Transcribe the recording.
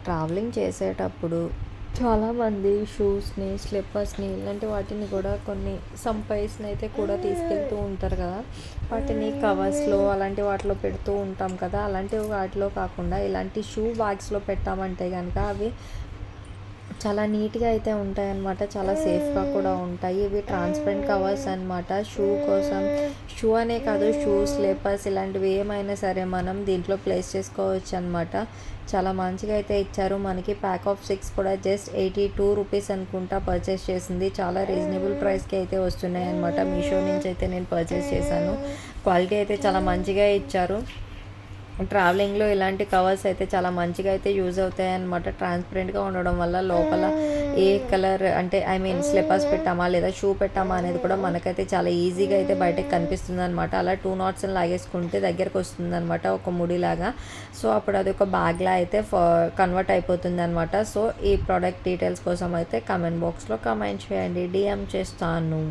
Travelling చేసేటప్పుడు చాలామంది షూస్ని, స్లిప్పర్స్ని ఇలాంటి వాటిని కూడా కొన్ని సమ్ పైస్ని అయితే కూడా తీసుకెళ్తూ ఉంటారు కదా. వాటిని కవర్స్లో అలాంటి వాటిలో పెడుతూ ఉంటాం కదా. అలాంటి వాటిలో కాకుండా ఇలాంటి షూ బ్యాగ్స్లో పెట్టామంటే కనుక అవి చాలా నీట్గా అయితే ఉంటాయి అన్నమాట. చాలా సేఫ్గా కూడా ఉంటాయి. ఇవి ట్రాన్స్పరెంట్ కవర్స్ అనమాట. షూ కోసం, షూ అనే కాదు, షూ, స్లిప్పర్స్ ఇలాంటివి ఏమైనా సరే మనం దీంట్లో ప్లేస్ చేసుకోవచ్చు అనమాట. చాలా మంచిగా అయితే ఇచ్చారు. మనకి ప్యాక్ ఆఫ్ 6 కూడా జస్ట్ 82 రూపీస్ అనుకుంటా పర్చేస్ చేసింది. చాలా రీజనబుల్ ప్రైస్కి అయితే వస్తున్నాయి అనమాట. మీషో నుంచి అయితే నేను పర్చేస్ చేశాను. క్వాలిటీ అయితే చాలా మంచిగా ఇచ్చారు. ట్రావెలింగ్లో ఇలాంటి కవర్స్ అయితే చాలా మంచిగా అయితే యూజ్ అవుతాయి అన్నమాట. ట్రాన్స్పరెంట్గా ఉండడం వల్ల లోపల ఏ కలర్ అంటే స్లిప్పర్స్ పెట్టామా లేదా షూ పెట్టామా అనేది కూడా మనకైతే చాలా ఈజీగా అయితే బయటకు కనిపిస్తుంది అనమాట. అలా 2 knots లాగేసుకుంటే దగ్గరకు వస్తుంది అనమాట, ఒక ముడిలాగా. సో అప్పుడు అది ఒక బ్యాగ్లా అయితే కన్వర్ట్ అయిపోతుంది అనమాట. సో ఈ ప్రోడక్ట్ డీటెయిల్స్ కోసం అయితే కమెంట్ బాక్స్లో కమెంట్ చేయండి, డిఎం చేస్తాను.